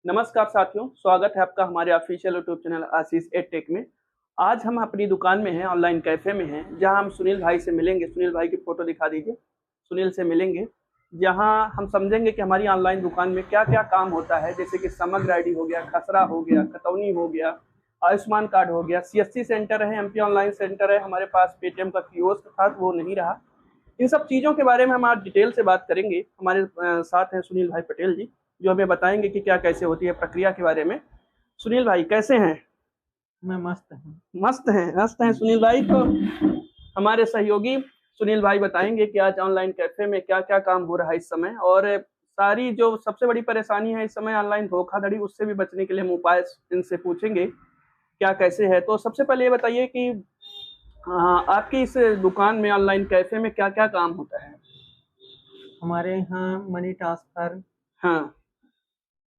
नमस्कार साथियों, स्वागत है आपका हमारे ऑफिशियल यूट्यूब चैनल आशीष एडटेक में। आज हम अपनी दुकान में हैं, ऑनलाइन कैफ़े में हैं, जहां हम सुनील भाई से मिलेंगे। सुनील भाई की फ़ोटो दिखा दीजिए। सुनील से मिलेंगे, जहां हम समझेंगे कि हमारी ऑनलाइन दुकान में क्या-क्या काम होता है, जैसे कि समग्र आईडी हो गया, खसरा हो गया, खतौनी हो गया, आयुष्मान कार्ड हो गया, सीएससी सेंटर है, एमपी ऑनलाइन सेंटर है, हमारे पास पेटीएम का कियोस्क था, वो नहीं रहा। इन सब चीज़ों के बारे में हम आज डिटेल से बात करेंगे। हमारे साथ हैं सुनील भाई पटेल जी, जो हमें बताएंगे कि क्या कैसे होती है प्रक्रिया के बारे में। सुनील भाई कैसे हैं? मैं मस्त हूँ। मस्त हैं सुनील भाई। तो हमारे सहयोगी सुनील भाई बताएंगे कि आज ऑनलाइन कैफे में क्या क्या काम हो रहा है इस समय, और सारी जो सबसे बड़ी परेशानी है इस समय ऑनलाइन धोखाधड़ी, उससे भी बचने के लिए हम उपाय इनसे पूछेंगे क्या कैसे है। तो सबसे पहले ये बताइए कि आपकी इस दुकान में ऑनलाइन कैफे में क्या क्या काम होता है? हमारे यहाँ मनी ट्रांसफ़र हाँ।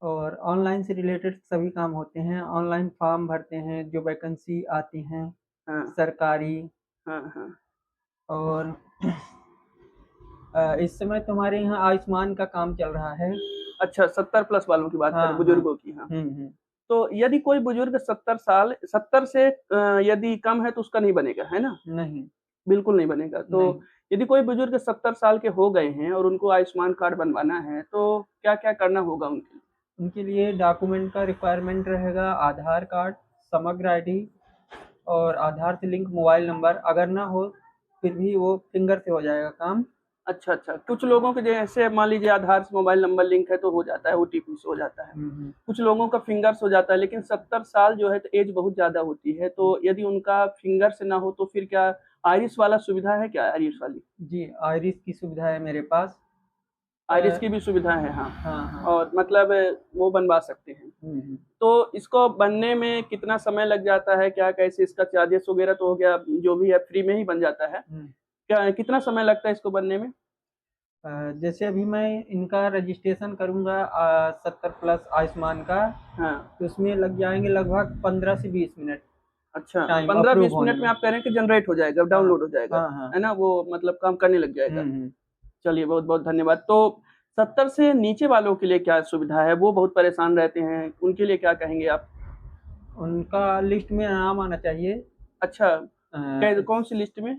और ऑनलाइन से रिलेटेड सभी काम होते हैं। ऑनलाइन फॉर्म भरते हैं, जो वैकेंसी आती हैं हाँ। सरकारी। हाँ। हाँ। और इस समय तो हमारे यहाँ आयुष्मान का काम चल रहा है। अच्छा, 70 प्लस वालों की बात करें, हाँ, हाँ। बुजुर्गों की। हाँ। हुँ। तो यदि कोई बुजुर्ग 70 से यदि कम है तो उसका नहीं बनेगा, है ना? नहीं, बिल्कुल नहीं बनेगा। तो नहीं। यदि कोई बुजुर्ग 70 साल के हो गए हैं और उनको आयुष्मान कार्ड बनवाना है, तो क्या-क्या करना होगा उनके लिए? उनके लिए डॉक्यूमेंट का रिक्वायरमेंट रहेगा, आधार कार्ड, समग्र आईडी और आधार से लिंक मोबाइल नंबर। अगर ना हो, फिर भी वो फिंगर से हो जाएगा काम। अच्छा, अच्छा। कुछ लोगों के जैसे मान लीजिए आधार से मोबाइल नंबर लिंक है तो हो जाता है, ओटीपी से हो जाता है। हुँ। कुछ लोगों का फिंगर से हो जाता है, लेकिन 70 साल जो है तो ऐज बहुत ज़्यादा होती है, तो यदि उनका फिंगर से ना हो तो फिर क्या आइरिस वाला सुविधा है क्या, आइरिस वाली? जी, आइरिस की सुविधा है मेरे पास। अ, आइरिस की भी सुविधा है, हाँ। हाँ, हाँ। और मतलब वो बनवा सकते हैं। हुँ। तो इसको बनने में कितना समय लग जाता है? क्या कैसे इसका चार्जेस वगैरह तो हो गया, जो भी है फ्री में ही बन जाता है। हुँ। क्या कितना समय लगता है इसको बनने में? जैसे अभी मैं इनका रजिस्ट्रेशन करूँगा 70 प्लस आयुष्मान का, हाँ। तो उसमें लग जाएँगे लगभग 15 से 20 मिनट अच्छा, टाइम अप्रूव 15-20 होने मिनट में में। आप कह रहे हैं कि जनरेट हो जाएगा, हाँ, डाउनलोड हो जाएगा, हाँ, हाँ। है ना? वो मतलब काम करने लग जाएगा। हुँ। चलिए बहुत-बहुत धन्यवाद। तो 70 से नीचे वालों के लिए क्या सुविधा है? वो बहुत परेशान रहते हैं, उनके लिए क्या कहेंगे आप? उनका लिस्ट में नाम आना चाहिए। अच्छा, अ, कै इस कौन-सी लिस्ट में?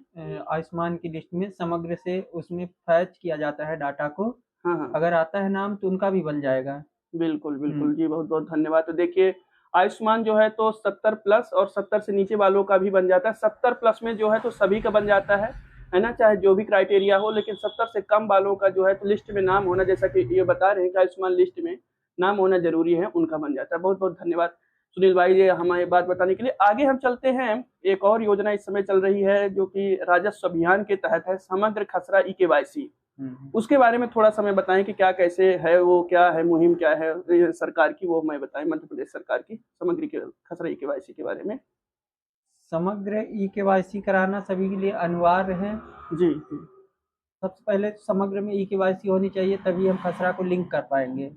आयुष्मान की लिस्ट में समग्र से उसमें फैच किया जाता है डाटा को। हाँ, हाँ। अगर आता है नाम तो उनका भी बन जाएगा। बिल्कुल, हुँ। बिल्कुल। जी, बहुत-बहुत धन्यवाद। तो देखिए, आयुष्मान जो है तो 70 प्लस और 70 से नीचे वालों का भी बन जाता है। 70 प्लस में जो है तो सभी का बन जाता है ना? चाहे जो भी क्राइटेरिया हो, लेकिन 70 से कम वालों का जो है तो लिस्ट में नाम होना, जैसा कि ये बता रहे हैं कि आयुष्मान लिस्ट में नाम होना ज़रूरी है, उनका बन जाता है। बहुत-बहुत धन्यवाद सुनील भाई, ये हमें बात बताने के लिए। आगे हम चलते हैं, एक और योजना इस समय चल रही है जो कि राजस्व अभियान के तहत है, समग्र खसरा ई-केवाईसी। हुँ। उसके बारे में थोड़ा-सा हमें बताएँ कि क्या कैसे है वो, क्या है मुहिम, क्या है ये सरकार की, वो हमें बताएँ, मध्य प्रदेश सरकार की समग्र के खसरा ई-केवाईसी के बारे में। समग्र ई-केवाईसी कराना सभी के लिए अनिवार्य है। जी, जी। सबसे पहले समग्र में ई-केवाईसी होनी चाहिए, तभी हम खसरा को लिंक कर पाएँगे,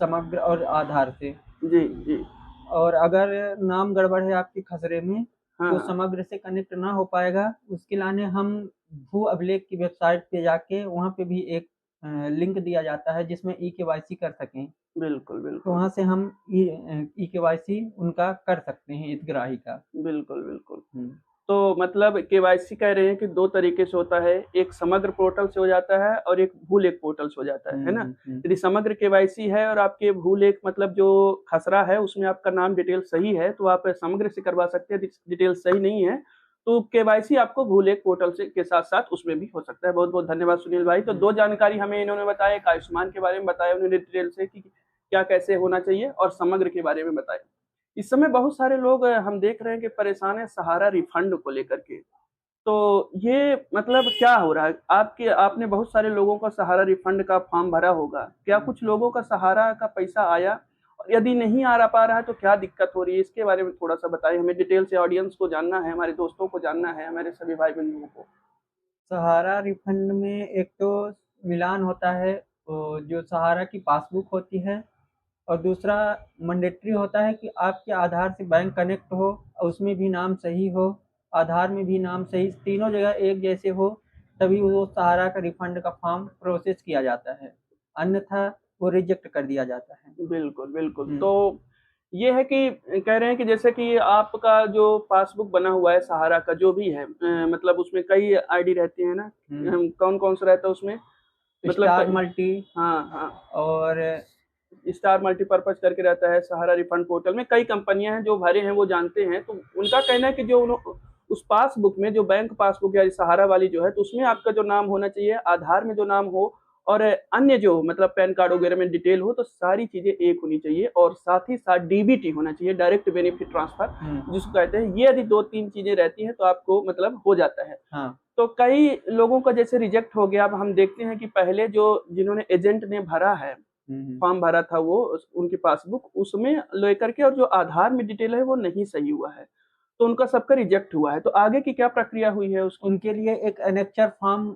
समग्र और आधार से। जी, जी। और अगर नाम गड़बड़ है आपके खसरे में, हाँ, तो हाँ। समग्र से कनेक्ट ना हो पाएगा। उसके लाने हम भू अभिलेख की वेबसाइट पे जाके वहाँ पे भी एक लिंक दिया जाता है जिसमें ई-केवाईसी कर सकें। बिल्कुल, तो बिल्कुल। वहाँ से हम ई-केवाईसी उनका कर सकते हैं, हितग्राही का। बिल्कुल, बिल्कुल। हुँ। तो मतलब केवाईसी कह रहे हैं कि 2 तरीके से होता है, एक समग्र पोर्टल से हो जाता है और एक भूलेख पोर्टल से हो जाता है ना? हुँ। यदि समग्र केवाईसी है और आपके भूलेख मतलब जो खसरा है उसमें आपका नाम डिटेल सही है, तो आप समग्र से करवा सकते हैं। डिटेल सही नहीं है, तो केवाईसी आपको भूलेख पोर्टल से के साथ-साथ उसमें भी हो सकता है। बहुत-बहुत धन्यवाद सुनील भाई। तो हुँ। 2 जानकारी हमें इन्होंने बताया, एक आयुष्मान के बारे में बताया उन्होंने डिटेल से कि क्या कैसे होना चाहिए, और समग्र के बारे में बताया। इस समय बहुत सारे लोग हम देख रहे हैं कि परेशान हैं सहारा रिफंड को लेकर के। तो ये मतलब क्या हो रहा है? आपने बहुत सारे लोगों का सहारा रिफंड का फॉर्म भरा होगा। क्या हुँ। कुछ लोगों का सहारा का पैसा आया? और यदि नहीं आ रहा पा रहा है तो क्या दिक्कत हो रही है? इसके बारे में थोड़ा-सा बताइए, हमें डिटेल से ऑडियंस को जानना है, हमारे दोस्तों को जानना है, हमारे सभी भाई-बंधुओं को। सहारा रिफंड में एक तो मिलान होता है, जो सहारा की पासबुक होती है, और दूसरा मैंडेटरी होता है कि आपके आधार से बैंक कनेक्ट हो और उसमें भी नाम सही हो, आधार में भी नाम सही, तीनों जगह एक जैसे हो, तभी वो सहारा का रिफंड का फॉर्म प्रोसेस किया जाता है। अन्यथा वो रिजेक्ट कर दिया जाता है। बिल्कुल, बिल्कुल। हुँ, तो ये है कि कह रहे हैं कि जैसे कि आपका जो पासबुक बना हुआ है सहारा का जो भी है मतलब उसमें कई आईडी रहती है ना? हुँ। कौन-कौन सा रहता है उसमें? मतलब स्टार क मल्टी हाँ, हाँ। और स्टार मल्टीपर्पज़ करके रहता है, सहारा रिफंड पोर्टल में कई कंपनियाँ हैं जो भरे हैं वो जानते हैं, तो उनका कहना है कि जो उस पासबुक में जो बैंक पासबुक या सहारा वाली जो है, तो उसमें आपका जो नाम होना चाहिए, आधार में जो नाम हो और अन्य जो मतलब पैन कार्ड वगैरह में डिटेल हो, तो सारी चीज़ें एक होनी चाहिए और साथ ही साथ डीबीटी होना चाहिए, डायरेक्ट बेनिफिट ट्रांसफ़र, हुँ, जिसको कहते हैं। ये यदि 2-3 चीज़ें रहती हैं, तो आपको मतलब हो जाता है। हाँ। तो कई लोगों का जैसे रिजेक्ट हो गया, अब हम देखते हैं कि पहले जो जिन्होंने एजेंट ने भरा है हुँ, हुँ। फॉर्म भरा था वो उनकी पासबुक उसमें लेकर के और जो आधार में डिटेल है वो नहीं सही हुआ है। तो उनका सबका रिजेक्ट हुआ है। तो आगे की क्या प्रक्रिया हुई है उसकी? उनके लिए एक एनेक्चर फॉर्म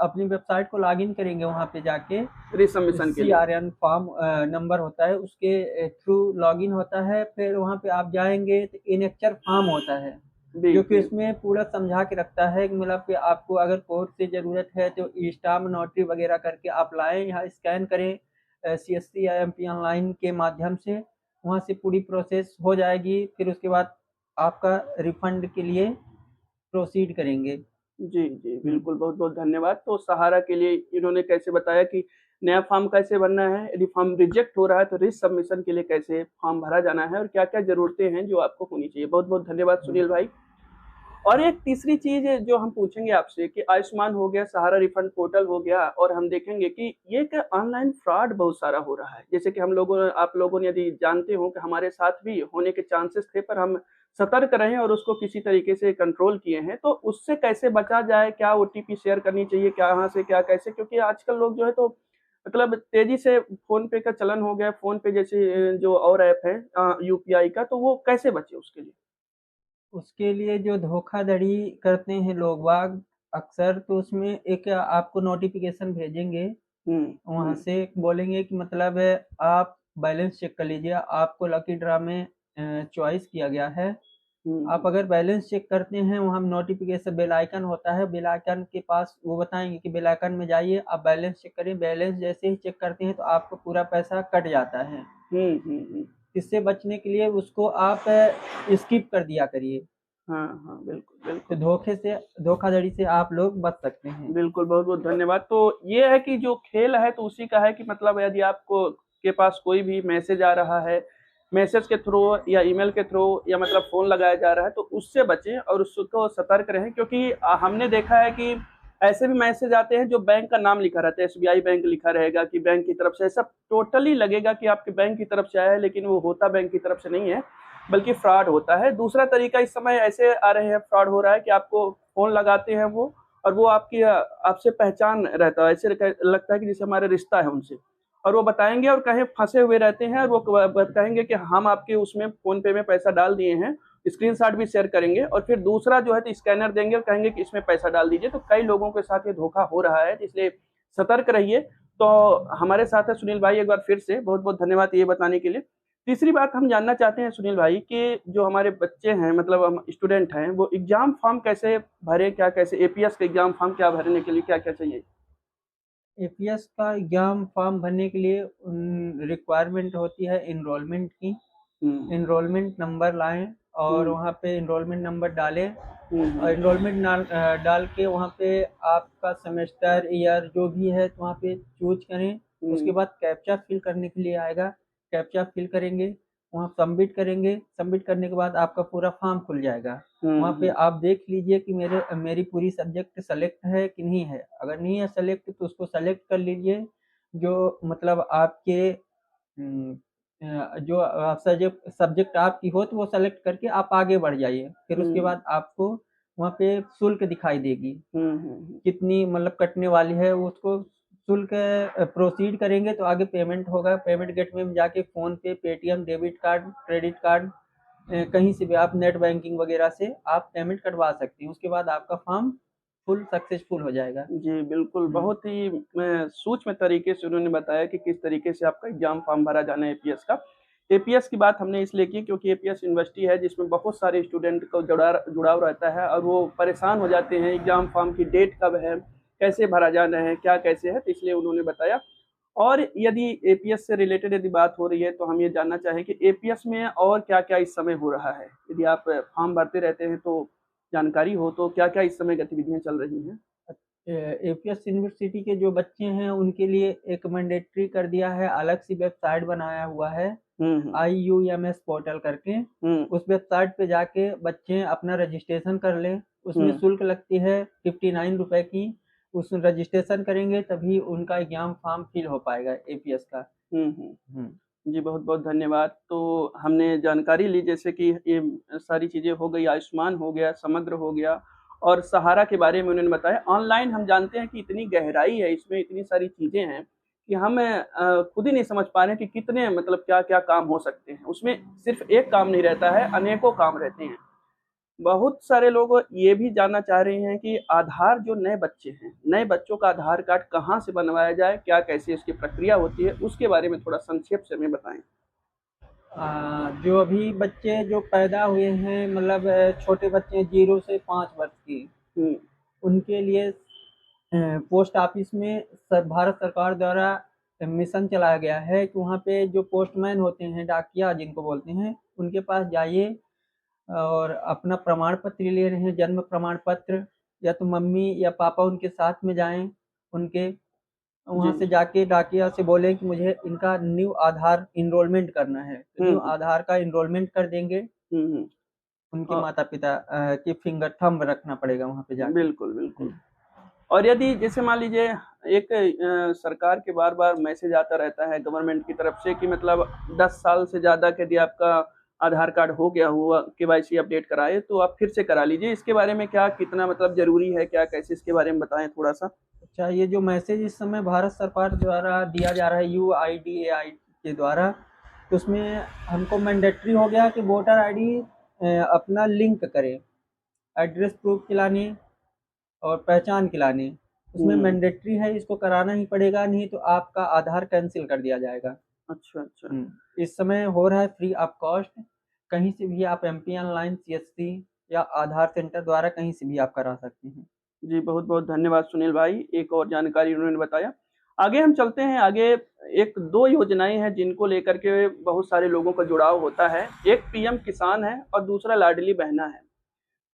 अपनी वेबसाइट को लॉगिन करेंगे वहाँ पे जाके रिसबमिशन के लिए। सीआरएन फॉर्म नंबर होता है उसके थ्रू लॉगिन होता है। फिर वहाँ पे आप जाएँगे तो इनेक्चर फॉर्म होता है, जी, जो कि जी। उसमें पूरा समझा के रखता है कि मतलब कि आपको अगर कोर्ट से ज़रूरत है तो ई-स्टाम्प नोटरी वगैरह करके आप लाएँ, यहाँ स्कैन करें सीएससी या एमपी ऑनलाइन के माध्यम से, वहाँ से पूरी प्रोसेस हो जाएगी। फिर उसके बाद आपका रिफंड के लिए प्रोसीड करेंगे। जी, जी, हुँ। बिल्कुल, बहुत-बहुत धन्यवाद। तो सहारा के लिए इन्होंने कैसे बताया कि नया फॉर्म कैसे भरना है, यदि फॉर्म रिजेक्ट हो रहा है तो रिसबमिशन के लिए कैसे फॉर्म भरा जाना है और क्या-क्या ज़रूरतें हैं जो आपको होनी चाहिए। बहुत-बहुत धन्यवाद हुँ। सुनील भाई। और एक तीसरी चीज़ जो हम पूछेंगे आपसे कि आयुष्मान हो गया, सहारा रिफंड पोर्टल हो गया और हम देखेंगे कि ये एक ऑनलाइन फ्रॉड बहुत सारा हो रहा है। जैसे कि हम लोगों आप लोगों ने यदि जानते हो कि हमारे साथ भी होने के चांसेस थे, पर हम सतर्क रहे और उसको किसी तरीके से कंट्रोल किए हैं। तो उससे कैसे बचा जाए? क्या ओटीपी शेयर करनी चाहिए? कहाँ से क्या कैसे? क्योंकि आजकल लोग जो है तो मतलब तेज़ी से फ़ोन पे का चलन हो गया, फ़ोन पे जैसे जो और ऐप है यूपीआई का, तो वो कैसे बचे उसके लिए? उसके लिए जो धोखाधड़ी करते हैं लोग बाग अक्सर, तो उसमें एक आपको नोटिफ़िकेशन भेजेंगे, हुँ, वहाँ हुँ, से बोलेंगे कि मतलब आप बैलेंस चेक कर लीजिए, आपको लकी ड्रा में चॉइस किया गया है। हुँ, आप हुँ। अगर बैलेंस चेक करते हैं, वहाँ नोटिफ़िकेशन बेल आइकन होता है, बेल आइकन के पास वो बताएँगे कि बेल आइकन में जाइए, आप बैलेंस चेक करिए, बैलेंस जैसे ही चेक करते हैं, तो आपका पूरा पैसा कट जाता है। हुँ, हुँ, हुँ। इससे बचने के लिए उसको आप स्किप कर दिया करिए, हाँ, हाँ, बिल्कुल, तो बिल्कुल। धोखाधड़ी से आप लोग बच सकते हैं। बिल्कुल, बहुत-बहुत धन्यवाद। तो ये है कि जो खेल है तो उसी का है कि मतलब यदि आपको के पास कोई भी मैसेज आ रहा है, मैसेज के थ्रू या ईमेल के थ्रू या मतलब फ़ोन लगाया जा रहा है तो उससे बचें और उसको सतर्क रहें क्योंकि हमने देखा है कि ऐसे भी मैसेज आते हैं जो बैंक का नाम लिखा रहता है, एसबीआई बैंक लिखा रहेगा कि बैंक की तरफ से, ऐसा टोटली लगेगा कि आपके बैंक की तरफ से आया है लेकिन वो होता बैंक की तरफ से नहीं है, बल्कि फ्रॉड होता है। दूसरा तरीका इस समय ऐसे आ रहे हैं, फ्रॉड हो रहा है कि आपको फ़ोन लगाते हैं वो और वो आपकी आपसे पहचान रहता है, ऐसे लगता है कि जैसे हमारा रिश्ता है उनसे और वो बताएँगे और कहीं फँसे हुए रहते हैं और वो कहेंगे कि हम आपके उसमें फ़ोन पे में पैसा डाल दिए हैं, स्क्रीनशॉट भी शेयर करेंगे और फिर दूसरा जो है तो स्कैनर देंगे और कहेंगे कि इसमें पैसा डाल दीजिए। तो कई लोगों के साथ ये धोखा हो रहा है, इसलिए सतर्क रहिए। तो हमारे साथ है सुनील भाई एक बार फिर से बहुत-बहुत धन्यवाद ये बताने के लिए। तीसरी बात हम जानना चाहते हैं सुनील भाई कि जो हमारे बच्चे हैं मतलब हम स्टूडेंट हैं, वो एग्ज़ाम फ़ॉर्म कैसे भरें? क्या कैसे एपीएस का एग्ज़ाम फ़ॉर्म क्या भरने के लिए क्या-क्या चाहिए? एपीएस का एग्ज़ाम फॉर्म भरने के लिए रिक्वायरमेंट होती है एनरोलमेंट की। हुँ। एनरोलमेंट नंबर लाएँ और हुँ, वहाँ पे एनरोलमेंट नंबर डालें हुँ, और हुँ, एनरोलमेंट डाल के वहाँ पे आपका सेमेस्टर, ईयर जो भी है तो वहाँ पे चूज़ करें। उसके हुँ, बाद कैप्चा फ़िल करने के लिए आएगा, कैप्चा फ़िल करेंगे, वहाँ सबमिट करेंगे, सबमिट करने के बाद आपका पूरा फ़ॉर्म खुल जाएगा। हुँ, वहाँ पे हुँ, आप देख लीजिए कि मेरी पूरी सब्जेक्ट सेलेक्ट है कि नहीं है। अगर नहीं है सेलेक्ट तो उसको सेलेक्ट कर लीजिए, जो मतलब आपके हुँ। जो सब्जेक्ट सब्जेक्ट आपकी हो तो वो सेलेक्ट करके आप आगे बढ़ जाइए। फिर उसके हुँ, बाद आपको वहाँ पे शुल्क दिखाई देगी, हुँ, हुँ, कितनी मतलब कटने वाली है उसको शुल्क प्रोसीड करेंगे तो आगे पेमेंट होगा। पेमेंट गेटवे में जाके PhonePe, Paytm, debit card, credit card कहीं से भी आप नेट बैंकिंग वगैरह से आप पेमेंट कटवा सकती हैं। उसके बाद आपका फॉर्म फुल सक्सेसफुल हो जाएगा। जी, बिल्कुल, हुँ। बहुत ही सूक्ष्म तरीके से उन्होंने बताया कि किस तरीके से आपका एग्ज़ाम फ़ॉर्म भरा जाना है एपीएस का। एपीएस की बात हमने इसलिए की क्योंकि एपीएस यूनिवर्सिटी है जिसमें बहुत सारे स्टूडेंट को जुड़ाव रहता है और वो परेशान हो जाते हैं एग्ज़ाम फ़ॉर्म की डेट कब है, कैसे भरा जाना है, क्या कैसे है, तो इसलिए उन्होंने बताया। और यदि एपीएस से रिलेटेड यदि बात हो रही है तो हम ये जानना चाहें कि एपीएस में और क्या-क्या इस समय हो रहा है? यदि आप फॉर्म भरते रहते हैं तो जानकारी हो तो क्या-क्या इस समय गतिविधियाँ चल रही हैं? एपीएस यूनिवर्सिटी के जो बच्चे हैं उनके लिए एक मैंडेटरी कर दिया है, अलग सी वेबसाइट बनाया हुआ है हुँ, हुँ। IUMS पोर्टल करके। हुँ, उस वेबसाइट पे जाके बच्चे अपना रजिस्ट्रेशन कर लें। उसमें हुँ, शुल्क लगती है 59 रुपए की। उस रजिस्ट्रेशन करेंगे तभी उनका एग्जाम फॉर्म फिल हो पाएगा एपीएस का। हुँ, हुँ। हुँ। जी, बहुत-बहुत धन्यवाद। तो हमने जानकारी ली जैसे कि ये सारी चीज़ें हो गई, आयुष्मान हो गया, समग्र हो गया और सहारा के बारे में उन्होंने बताया। ऑनलाइन हम जानते हैं कि इतनी गहराई है इसमें, इतनी सारी चीज़ें हैं कि हम खुद ही नहीं समझ पा रहे हैं कि कितने मतलब क्या-क्या काम हो सकते हैं। उसमें सिर्फ़ एक काम नहीं रहता है, अनेकों काम रहते हैं। बहुत सारे लोग ये भी जानना चाह रहे हैं कि आधार जो नए बच्चे हैं, नए बच्चों का आधार कार्ड कहाँ से बनवाया जाए? क्या कैसे इसकी प्रक्रिया होती है? उसके बारे में थोड़ा संक्षेप से हमें बताएँ। जो अभी बच्चे जो पैदा हुए हैं मतलब छोटे बच्चे 0 से 5 वर्ष की, हुँ, उनके लिए पोस्ट ऑफिस में भारत सरकार द्वारा मिशन चलाया गया है कि वहाँ पे जो पोस्टमैन होते हैं, डाकिया जिनको बोलते हैं, उनके पास जाइए और अपना प्रमाण पत्र ले रहे हैं, जन्म प्रमाण पत्र, या तो मम्मी या पापा उनके साथ में जाएं उनके, जी। वहाँ से जाके डाकिया से बोलें कि मुझे इनका न्यू आधार इनरोलमेंट करना है, तो हुँ, न्यू हुँ। आधार का इनरोलमेंट कर देंगे। हुँ, हुँ। उनके अ, माता पिता की फिंगर थंब रखना पड़ेगा वहाँ पे जाके। बिल्कुल, बिल्कुल। और यदि जैसे मान लीजिए एक सरकार के बार-बार मैसेज आता रहता है गवर्नमेंट की तरफ से कि मतलब 10 साल से ज़्यादा का यदि आपका आधार कार्ड हो गया हुआ केवाईसी अपडेट कराए तो आप फिर से करा लीजिए। इसके बारे में क्या कितना मतलब ज़रूरी है? क्या कैसे इसके बारे में बताएँ थोड़ा-सा? अच्छा, ये जो मैसेज इस समय भारत सरकार द्वारा दिया जा रहा है UIDAI के द्वारा, तो उसमें हमको मैंडेटरी हो गया कि वोटर आईडी अपना लिंक करें, एड्रेस प्रूफ के लाने और पहचान के लाने। उसमें हुँ। मैंडेटरी है, इसको कराना ही पड़ेगा, नहीं तो आपका आधार कैंसिल कर दिया जाएगा। अच्छा, अच्छा। इस समय हो रहा है फ्री ऑफ कॉस्ट, कहीं से भी आप MP ऑनलाइन, CSC या आधार सेंटर द्वारा कहीं से भी आप करा सकते हैं। जी, बहुत-बहुत धन्यवाद सुनील भाई, एक और जानकारी उन्होंने बताया। आगे हम चलते हैं, आगे 1-2 योजनाएँ हैं जिनको लेकर के बहुत सारे लोगों का जुड़ाव होता है। एक पीएम किसान है और दूसरा लाडली बहना है।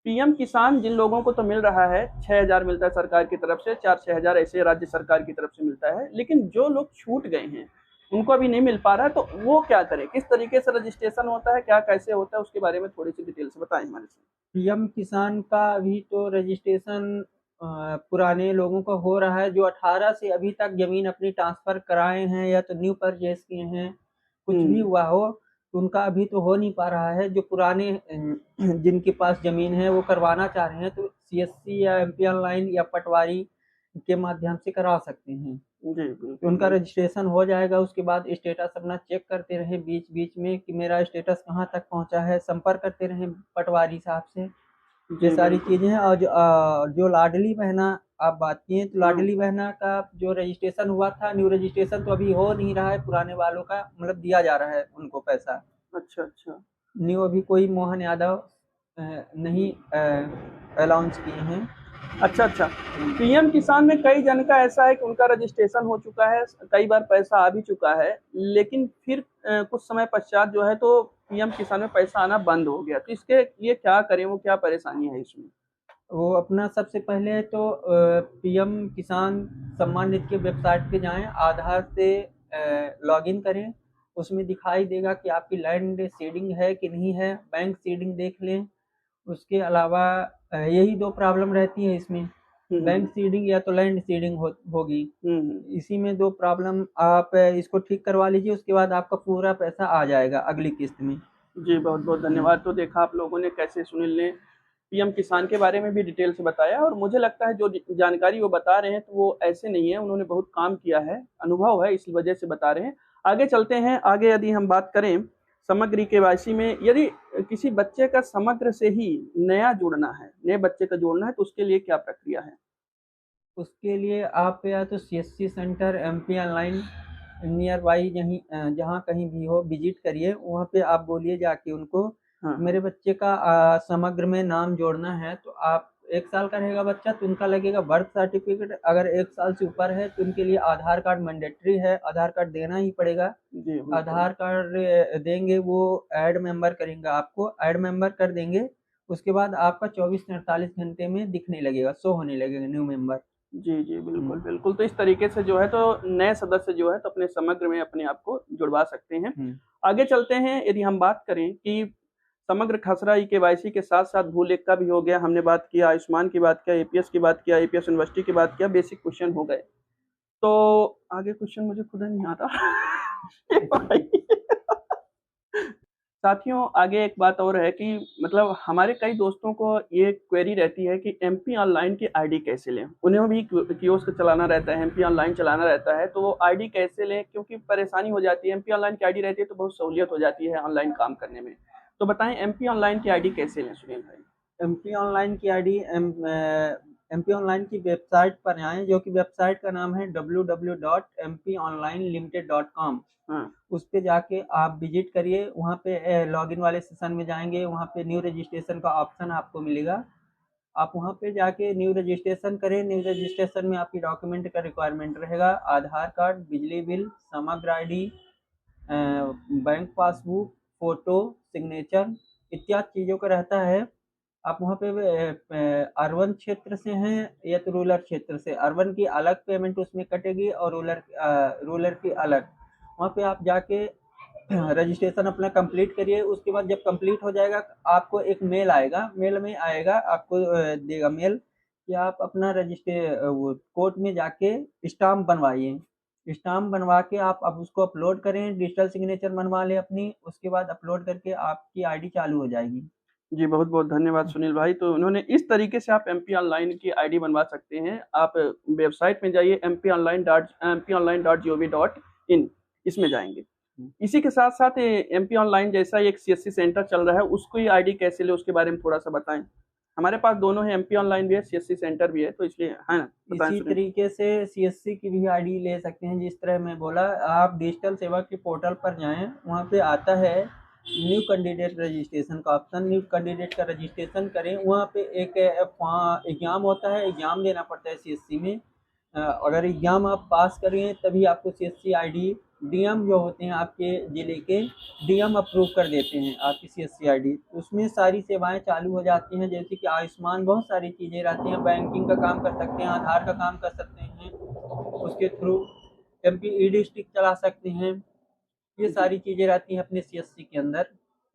पीएम किसान जिन लोगों को तो मिल रहा है, 6,000 मिलता है सरकार की तरफ से, 4-6 हज़ार ऐसे राज्य सरकार की तरफ से मिलता है। लेकिन जो लोग छूट गए हैं, उनको अभी नहीं मिल पा रहा है, तो वो क्या करें? किस तरीके से रजिस्ट्रेशन होता है, क्या कैसे होता है, उसके बारे में थोड़ी-सी डिटेल से बताएँ हमारे से। पीएम किसान का अभी तो रजिस्ट्रेशन पुराने लोगों का हो रहा है, जो 18 से अभी तक ज़मीन अपनी ट्रांसफ़र कराए हैं या तो न्यू परचेज़ किए हैं, कुछ भी हुँ, हुआ हो, तो उनका अभी तो हो नहीं पा रहा है। जो पुराने जिनके पास ज़मीन है वो करवाना चाह रहे हैं, तो CSC या MP ऑनलाइन या पटवारी के माध्यम से करा सकते हैं। जी, तो बिल्कुल, उनका बिल्कुल। रजिस्ट्रेशन हो जाएगा, उसके बाद स्टेटस अपना चेक करते रहें बीच-बीच में कि मेरा स्टेटस कहाँ तक पहुँचा है, संपर्क करते रहें पटवारी साहब से। ये जी, सारी बिल्कुल। चीज़ें हैं। और जो लाडली बहना आप बात किए, तो हाँ, लाडली बहना का जो रजिस्ट्रेशन हुआ था, न्यू रजिस्ट्रेशन तो अभी हो नहीं रहा है, पुराने वालों का मतलब दिया जा रहा है उनको पैसा। अच्छा, अच्छा। न्यू अभी कोई मोहन यादव नहीं अनाउंस किए हैं। अच्छा, अच्छा। पीएम किसान में कई जन का ऐसा है कि उनका रजिस्ट्रेशन हो चुका है, कई बार पैसा आ भी चुका है, लेकिन फिर कुछ समय पश्चात जो है तो पीएम किसान में पैसा आना बंद हो गया। तो इसके लिए क्या करें, वो क्या परेशानी है इसमें? वो अपना सबसे पहले तो पीएम किसान सम्मान निधि की वेबसाइट पे जाएँ, आधार से लॉगिन करें। उसमें दिखाई देगा कि आपकी लैंड सीडिंग है कि नहीं है, बैंक सीडिंग देख लें। उसके अलावा यही 2 प्रॉब्लम रहती है इसमें, हुँ, बैंक हुँ। सीडिंग या तो लैंड सीडिंग होगी। हुँ, हुँ। इसी में 2 प्रॉब्लम आप इसको ठीक करवा लीजिए, उसके बाद आपका पूरा पैसा आ जाएगा अगली किस्त में। जी, बहुत-बहुत हुँ। धन्यवाद। तो देखा आप लोगों ने कैसे सुनील ने पीएम किसान के बारे में भी डिटेल से बताया और मुझे लगता है जो जानकारी वो बता रहे हैं तो वो ऐसे नहीं है, उन्होंने बहुत काम किया है, अनुभव है इस वजह से बता रहे हैं। आगे चलते हैं, आगे यदि हम बात करें समग्र केवाईसी में यदि किसी बच्चे का समग्र से ही नया जुड़ना है, नए बच्चे का जोड़ना है तो उसके लिए क्या प्रक्रिया है? उसके लिए आप या तो CSC centre, MP online near by जहाँ कहीं भी हो विज़िट करिए, वहाँ पे आप बोलिए जाके उनको, हाँ, हाँ। मेरे बच्चे का समग्र में नाम जोड़ना है, तो आप 1 साल का रहेगा बच्चा तो उनका लगेगा बर्थ सर्टिफिकेट, अगर 1 साल से ऊपर है तो उनके लिए आधार कार्ड मैंडेटरी है, आधार कार्ड देना ही पड़ेगा। जी बिल्कुल। आधार कार्ड देंगे, वो ऐड मेंबर करेंगे, आपको ऐड मेंबर कर देंगे। उसके बाद आपका 24 से 48 घंटे में दिखने लगेगा, शो होने लगेगा न्यू मेंबर। जी, जी, बिल्कुल, बिल्कुल। तो इस तरीके से जो है तो नए सदस्य जो है तो अपने समग्र में अपने आप को जुड़वा सकते हैं। आगे चलते हैं, यदि हम बात करें कि समग्र खसरा ई-केवाईसी के साथ-साथ भू-लेख का भी हो गया, हमने बात किया, आयुष्मान की बात किया, एपीएस की बात किया, एपीएस यूनिवर्सिटी की बात किया, बेसिक क्वेश्चन हो गए। तो आगे क्वेश्चन मुझे खुद नहीं आता। साथियों, आगे एक बात और है कि मतलब हमारे कई दोस्तों को ये क्वेरी रहती है कि एमपी ऑनलाइन की आईडी कैसे लें? उन्हें भी कियोस्क चलाना रहता है, एमपी ऑनलाइन चलाना रहता है, तो वो आईडी कैसे लें? क्योंकि परेशानी हो जाती है, एमपी ऑनलाइन की आईडी रहती है तो बहुत सहूलियत हो जाती है ऑनलाइन काम करने में। तो बताएँ एमपी ऑनलाइन की आईडी कैसे लें सुनील भाई? एमपी ऑनलाइन की आईडी एमपी ऑनलाइन की वेबसाइट पर आएँ, जो कि वेबसाइट का नाम है www.mpionlinelimited.com। हाँ, उस पे जाके आप विजिट करिए, वहाँ पे लॉगिन वाले सेशन में जाएँगे, वहाँ पे न्यू रजिस्ट्रेशन का ऑप्शन आपको मिलेगा। आप वहाँ पे जाके न्यू रजिस्ट्रेशन करें, न्यू रजिस्ट्रेशन में आपकी डॉक्यूमेंट का रिक्वायरमेंट रहेगा, आधार कार्ड, बिजली बिल, समग्र ID, bank passbook, photo, signature इत्यादि चीज़ों का रहता है। आप वहाँ पे अर्बन क्षेत्र से हैं या तो रूरल क्षेत्र से, अर्बन की अलग पेमेंट उसमें कटेगी और रूरल की अलग। वहाँ पे आप जाके रजिस्ट्रेशन अपना कंप्लीट करिए। उसके बाद जब कंप्लीट हो जाएगा आपको एक मेल आएगा, मेल में आएगा आपको देगा मेल कि आप अपना वो कोर्ट में जाके स्टाम्प बनवाइए। स्टाम्प बनवा के आप अब उसको अपलोड करें, डिजिटल सिग्नेचर बनवा लें अपनी, उसके बाद अपलोड करके आपकी आईडी चालू हो जाएगी। जी, बहुत-बहुत धन्यवाद सुनील भाई। तो उन्होंने इस तरीके से आप एमपी ऑनलाइन की आईडी बनवा सकते हैं। आप वेबसाइट में जाइए mpionline.gov.in इसमें जाएँगे। इसी के साथ-साथ एमपी ऑनलाइन जैसा एक सीएससी सेंटर चल रहा है, उसकी आईडी कैसे लें उसके बारे में थोड़ा-सा बताएँ? हमारे पास दोनों है, एमपी ऑनलाइन भी है, सीएससी सेंटर भी है, तो इसलिए है ना? बताएँ इसी सुनील। तरीके से सीएससी की भी आईडी ले सकते हैं, जिस तरह मैं बोला। आप डिजिटल सेवा के पोर्टल पर जाएँ, वहाँ पे आता है न्यू कैंडिडेट रजिस्ट्रेशन का ऑप्शन। न्यू कैंडिडेट का रजिस्ट्रेशन करें, वहाँ पे एक एग्ज़ाम होता है, एग्ज़ाम देना पड़ता है सीएससी में। अगर एग्ज़ाम आप पास करें तभी आपको सीएससी आईडी, डीएम जो होते हैं आपके ज़िले के, डीएम अप्रूव कर देते हैं आपकी सीएससी आईडी। उसमें सारी सेवाएं चालू हो जाती हैं, जैसे कि आयुष्मान, बहुत सारी चीज़ें रहती हैं, बैंकिंग का काम कर सकते हैं, आधार का काम कर सकते हैं, उसके थ्रू एमपी ई डिस्ट्रिक्ट चला सकते हैं। ये जी। सारी चीज़ें रहती हैं अपने सीएससी के अंदर।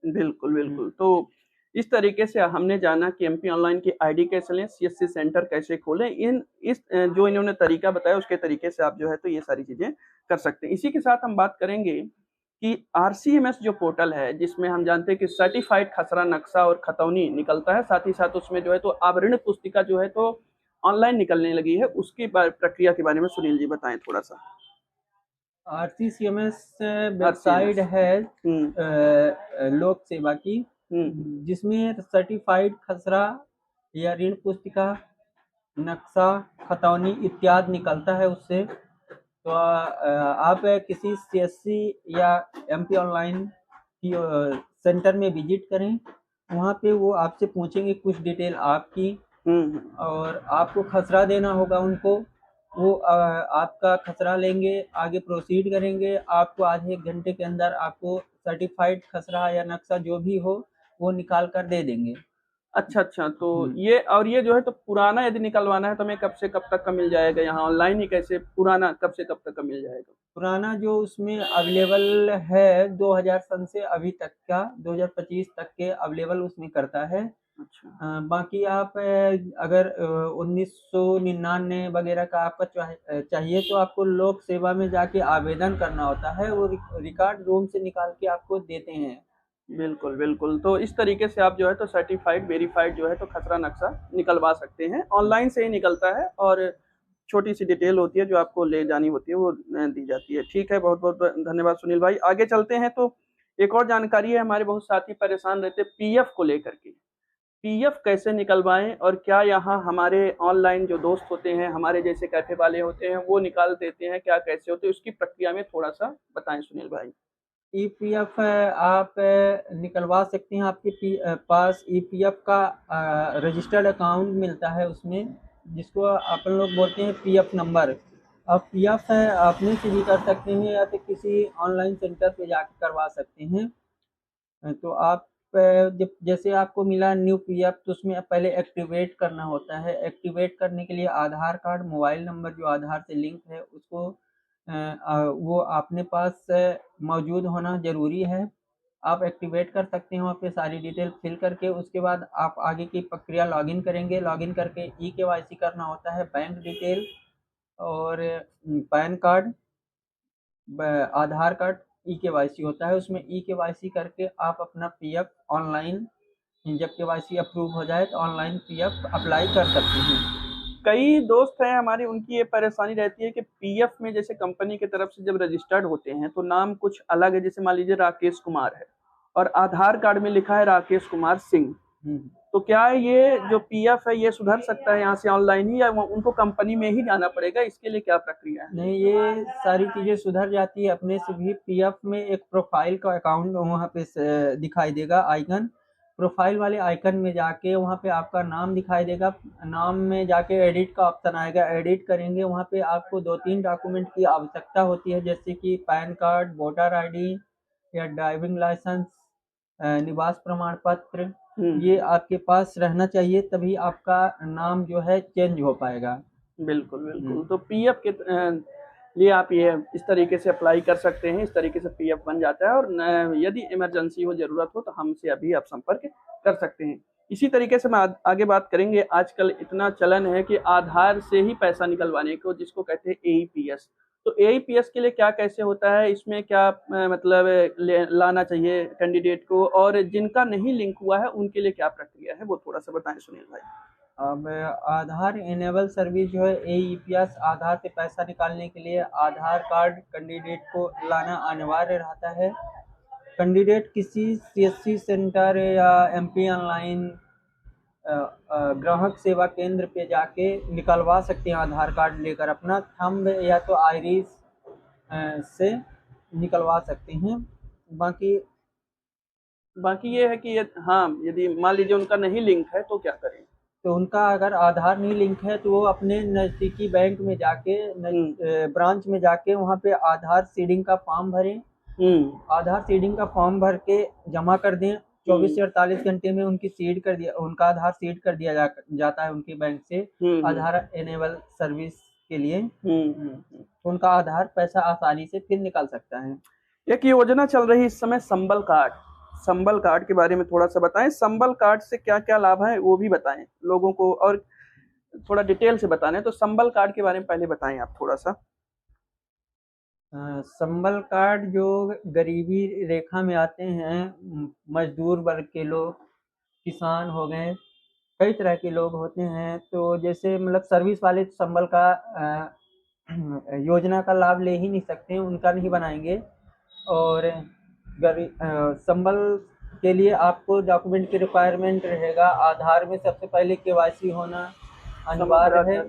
बिल्कुल, बिल्कुल। तो इस तरीके से हमने जाना कि एमपी ऑनलाइन की आईडी कैसे लें, सीएससी सेंटर कैसे खोलें। जो इन्होंने तरीका बताया उसके तरीके से आप जो है तो ये सारी चीज़ें कर सकते हैं। इसी के साथ हम बात करेंगे कि आरसीएमएस जो पोर्टल है, जिसमें हम जानते हैं कि सर्टिफाइड खसरा नक्शा और खतौनी निकलता है, साथ ही साथ उसमें जो है तो आवरण पुस्तिका जो है तो ऑनलाइन निकलने लगी है, उसकी प्रक्रिया के बारे में सुनील जी बताएँ थोड़ा-सा? आरसीसीएमएस वेबसाइट आरसीएमएस। है हुँ, लोक सेवा की, हुँ, जिसमें सर्टिफाइड खसरा या ऋण पुस्तिका, नक्शा, खतौनी इत्यादि निकलता है उससे। तो आप किसी सीएससी या एमपी ऑनलाइन की सेंटर में विजिट करें। वहाँ पे वो आपसे पूछेंगे कुछ डिटेल आपकी, हुँ, हुँ। और आपको खसरा देना होगा उनको। वो आपका खसरा लेंगे, आगे प्रोसीड करेंगे। आपको आधे 1 घंटे के अंदर आपको सर्टिफाइड खसरा या नक्शा जो भी हो, वो निकाल कर दे देंगे। अच्छा, अच्छा। तो हुँ। ये जो है तो पुराना यदि निकलवाना है तो हमें कब से कब तक का मिल जाएगा यहाँ ऑनलाइन ही कैसे पुराना कब से कब तक का मिल जाएगा? पुराना जो उसमें अवेलेबल है 2000 सन से अभी तक का 2025 तक के अवेलेबल उसमें करता है। अच्छा। बाकी आप अगर 1999 वगैरह का आपका चाहिए तो आपको लोक सेवा में जाके आवेदन करना होता है, वो रिकॉर्ड रूम से निकाल के आपको देते हैं। बिल्कुल, बिल्कुल। तो इस तरीके से आप जो है तो सर्टिफ़ाइड, वेरिफ़ाइड जो है तो खसरा नक्शा निकलवा सकते हैं। ऑनलाइन से ही निकलता है और छोटी-सी डिटेल होती है जो आपको ले जानी होती है वो दी जाती है। ठीक है, बहुत-बहुत धन्यवाद सुनील भाई। आगे चलते हैं तो एक और जानकारी है, हमारे बहुत साथी परेशान रहते हैं पीएफ को लेकर के। पीएफ कैसे निकलवाएँ और क्या यहाँ हमारे ऑनलाइन जो दोस्त होते हैं, हमारे जैसे कैफ़े वाले होते हैं, वो निकाल देते हैं, क्या कैसे होते हैं? उसकी प्रक्रिया में थोड़ा-सा बताएँ सुनील भाई। ईपीएफ आप निकलवा सकते हैं। आपके पास ईपीएफ का रजिस्टर्ड अकाउंट मिलता है उसमें, जिसको अपन लोग बोलते हैं पीएफ नंबर। आप पीएफ अपने से भी कर सकते हैं या तो किसी ऑनलाइन सेंटर पे जाके करवा सकते हैं। तो आप जब जैसे आपको मिला न्यू पीएफ, तो उसमें पहले एक्टिवेट करना होता है। एक्टिवेट करने के लिए आधार कार्ड, मोबाइल नंबर जो आधार से लिंक है उसको वो अपने पास मौजूद होना ज़रूरी है। आप एक्टिवेट कर सकते हैं वहाँ पे सारी डिटेल फिल करके। उसके बाद आप आगे की प्रक्रिया लॉगिन करेंगे। लॉगिन करके ई-केवाईसी करना होता है। बैंक डिटेल और पैन कार्ड, आधार कार्ड, ई-केवाईसी होता है उसमें। ई-केवाईसी करके आप अपना पीएफ ऑनलाइन, जब केवाईसी अप्रूव हो जाए तो ऑनलाइन पीएफ अप्लाई कर सकते हैं। कई दोस्त हैं हमारी, उनकी ये परेशानी रहती है कि पीएफ में जैसे कंपनी की तरफ से जब रजिस्टर्ड होते हैं तो नाम कुछ अलग है, जैसे मान लीजिए राकेश कुमार है और आधार कार्ड में लिखा है राकेश कुमार सिंह। तो क्या ये जो पीएफ है ये सुधर सकता है यहाँ से ऑनलाइन ही, या उनको कंपनी में ही जाना पड़ेगा? इसके लिए क्या प्रक्रिया है? नहीं, ये सारी चीज़ें सुधर जाती है अपने से भी। पीएफ में एक प्रोफाइल का अकाउंट वहाँ पे दिखाई देगा आइकन। प्रोफाइल वाले आइकन में जाके वहाँ पे आपका नाम दिखाई देगा। नाम में जाके एडिट का ऑप्शन आएगा। एडिट करेंगे, वहाँ पे आपको 2-3 डॉक्यूमेंट की आवश्यकता होती है, जैसे कि पैन कार्ड, वोटर आईडी या ड्राइविंग लाइसेंस, निवास प्रमाण पत्र। ये आपके पास रहना चाहिए, तभी आपका नाम जो है चेंज हो पाएगा। बिल्कुल बिल्कुल। तो पीएफ के लिए आप ये इस तरीके से अप्लाई कर सकते हैं, इस तरीके से पीएफ बन जाता है। और यदि इमरजेंसी हो, ज़रूरत हो, तो हमसे अभी आप संपर्क कर सकते हैं। इसी तरीके से हम आगे बात करेंगे। आजकल इतना चलन है कि आधार से ही पैसा निकलवाने को, जिसको कहते हैं एईपीएस। तो एईपीएस के लिए क्या कैसे होता है, इसमें क्या मतलब लाना चाहिए कैंडिडेट को, और जिनका नहीं लिंक हुआ है उनके लिए क्या प्रक्रिया है, वो थोड़ा सा बताएं सुनील भाई। अब आधार इनेबल सर्विस जो है एईपीएस, आधार से पैसा निकालने के लिए आधार कार्ड कैंडिडेट को लाना अनिवार्य रहता है। कैंडिडेट किसी सीएससी सेंटर या एमपी ऑनलाइन ग्राहक सेवा केंद्र पे जाके निकलवा सकते हैं। आधार कार्ड लेकर अपना थंब या तो आइरिस से निकलवा सकते हैं। बाकी बाकी ये है कि हाँ, यदि मान लीजिए उनका नहीं लिंक है तो क्या करें? तो उनका अगर आधार नहीं लिंक है तो वो अपने नज़दीकी बैंक में जाके, ब्रांच में जाके वहाँ पे आधार सीडिंग का फॉर्म भरें। आधार सीडिंग का फॉर्म भर के जमा कर दें। 24 से 48 घंटे में उनका आधार सीड कर दिया जाता है उनके बैंक से आधार इनेबल सर्विस के लिए। तो उनका आधार पैसा आसानी से फिर निकल सकता है। एक योजना चल रही इस समय संबल कार्ड। संबल कार्ड के बारे में थोड़ा सा बताएं। संबल कार्ड से क्या क्या लाभ है वो भी बताएं लोगों को, और थोड़ा डिटेल से बताएं। तो संबल कार्ड के बारे में पहले बताएं आप थोड़ा सा। संबल कार्ड जो गरीबी रेखा में आते हैं, मजदूर वर्ग के लोग, किसान हो गए, कई तरह के लोग होते हैं। तो जैसे मतलब सर्विस वाले संबल का योजना का लाभ ले ही नहीं सकते, उनका नहीं बनाएंगे। और संबल के लिए आपको डॉक्यूमेंट की रिक्वायरमेंट रहेगा। आधार में सबसे पहले केवाईसी होना अनिवार्य है।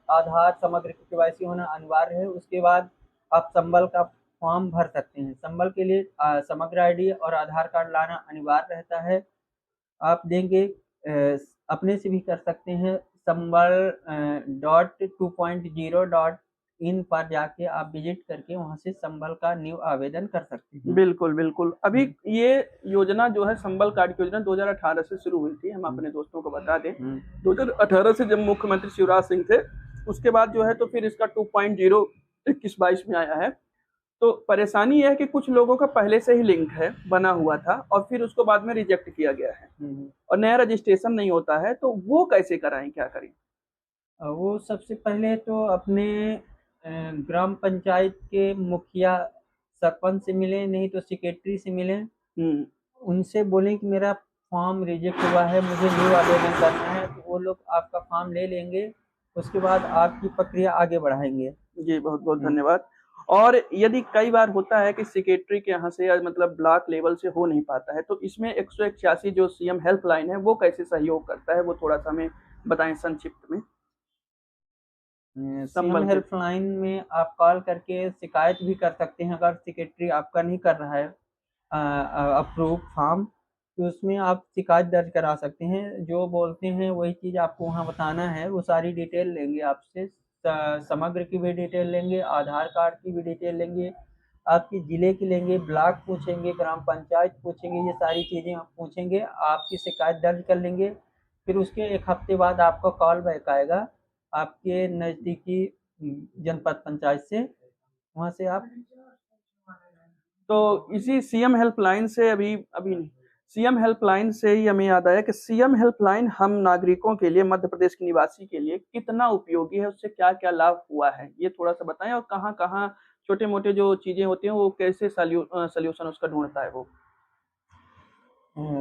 आधार समग्र केवाईसी होना अनिवार्य है। उसके बाद आप संबल का फॉर्म भर सकते हैं। संबल के लिए समग्र आईडी और आधार कार्ड लाना अनिवार्य रहता है। आप देंगे, अपने से भी कर सकते हैं। संबल .2.0.in पर जाके आप विजिट करके वहां से संबल का न्यू आवेदन कर सकते हैं। बिल्कुल बिल्कुल। अभी ये योजना जो है संबल कार्ड की योजना 2018 से शुरू हुई थी। हम अपने दोस्तों को बता दें, 2018 से जब मुख्यमंत्री शिवराज सिंह थे, उसके बाद जो है तो फिर इसका 2.0 21-22 में आया है। तो परेशानी यह है कि कुछ लोगों का पहले से ही लिंक है, बना हुआ था, और फिर उसको बाद में रिजेक्ट किया गया है और नया रजिस्ट्रेशन नहीं होता है। तो वो कैसे कराएं, क्या करें? वो सबसे पहले तो अपने ग्राम पंचायत के मुखिया सरपंच से मिलें, नहीं तो सेक्रेटरी से मिलें। उनसे बोलें कि मेरा फॉर्म रिजेक्ट हुआ है, मुझे न्यू आवेदन करना है। तो वो लोग आपका फॉर्म ले लेंगे। उसके बाद आपकी प्रक्रिया आगे बढ़ाएंगे। जी, बहुत बहुत धन्यवाद। और यदि कई बार होता है कि सेक्रेटरी के यहाँ से मतलब ब्लॉक लेवल से हो नहीं पाता है, तो इसमें 181 जो सीएम हेल्पलाइन है वो कैसे सहयोग करता है, वो थोड़ा सा हमें बताएं संक्षिप्त में। सीएम हेल्पलाइन में आप कॉल करके शिकायत भी कर सकते हैं अगर सेक्रेटरी आपका नहीं कर रहा है। अप्रूव फॉर्म, तो उसमें आप शिकायत दर्ज करा सकते हैं। जो बोलते हैं वही चीज़ आपको वहाँ बताना है। वो सारी डिटेल लेंगे आपसे, समग्र की भी डिटेल लेंगे, आधार कार्ड की भी डिटेल लेंगे, आपके ज़िले की लेंगे, ब्लॉक पूछेंगे, ग्राम पंचायत पूछेंगे, ये सारी चीज़ें आप पूछेंगे, आपकी शिकायत दर्ज कर लेंगे। फिर उसके 1 हफ्ते बाद आपका कॉल बैक आएगा आपके नज़दीकी जनपद पंचायत से, वहाँ से आप तो इसी सीएम हेल्पलाइन से अभी अभी नहीं, सीएम हेल्पलाइन से ही हमें याद आया कि सीएम हेल्पलाइन हम नागरिकों के लिए, मध्य प्रदेश के निवासी के लिए कितना उपयोगी है, उससे क्या-क्या लाभ हुआ है, ये थोड़ा-सा बताएँ और कहाँ-कहाँ छोटे-मोटे जो चीज़ें होती हैं वो कैसे सॉल्यूशन उसका ढूँढता है वो?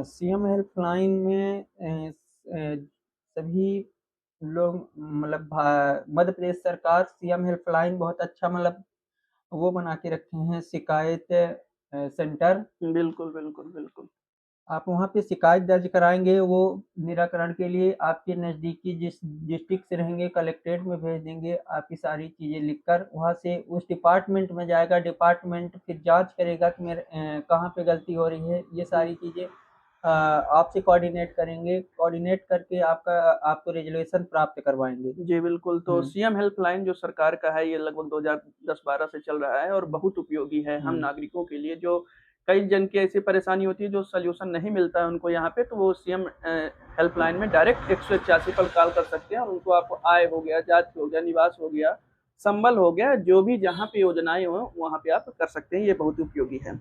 सीएम हेल्पलाइन में सभी लोग मतलब मध्य प्रदेश सरकार सीएम हेल्पलाइन बहुत अच्छा मतलब वो बना के रखे हैं, शिकायत सेंटर। बिल्कुल, बिल्कुल, बिल्कुल। आप वहाँ पे शिकायत दर्ज कराएँगे, वो निराकरण के लिए आपके नज़दीकी जिस डिस्ट्रिक्ट से रहेंगे कलेक्ट्रेट में भेज देंगे, आपकी सारी चीज़ें लिखकर वहाँ से उस डिपार्टमेंट में जाएगा, डिपार्टमेंट फिर जाँच करेगा कि मेरे कहाँ पे गलती हो रही है, ये सारी चीज़ें आपसे कोऑर्डिनेट करेंगे, कोऑर्डिनेट करके आपको रिज़ॉल्यूशन प्राप्त करवाएँगे। जी, बिल्कुल, तो हुँ, सीएम हेल्पलाइन जो सरकार का है, ये लगभग 2010-12 से चल रहा है और बहुत उपयोगी है हम हुँ, नागरिकों के लिए, जो कई जन की ऐसी परेशानी होती है, जो सॉल्यूशन नहीं मिलता है उनको यहाँ पे, तो वो सीएम हेल्पलाइन में डायरेक्ट 181 पर कॉल कर सकते हैं और उनको आप आय हो गया, जाति हो गया, निवास हो गया, संबल हो गया, जो भी जहाँ पे योजनाएँ हों, वहाँ पे आप कर सकते हैं, ये बहुत उपयोगी है।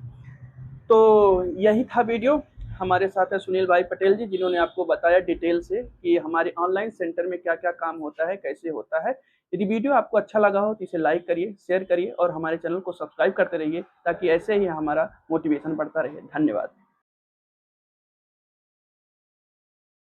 तो यही था वीडियो। हमारे साथ है सुनील भाई पटेल जी, जिन्होंने आपको बताया डिटेल से कि हमारे ऑनलाइन सेंटर में क्या-क्या काम होता है, कैसे होता है। यदि वीडियो आपको अच्छा लगा हो तो इसे लाइक करिए, शेयर करिए और हमारे चैनल को सब्सक्राइब करते रहिए ताकि ऐसे ही हमारा मोटिवेशन बढ़ता रहे। धन्यवाद।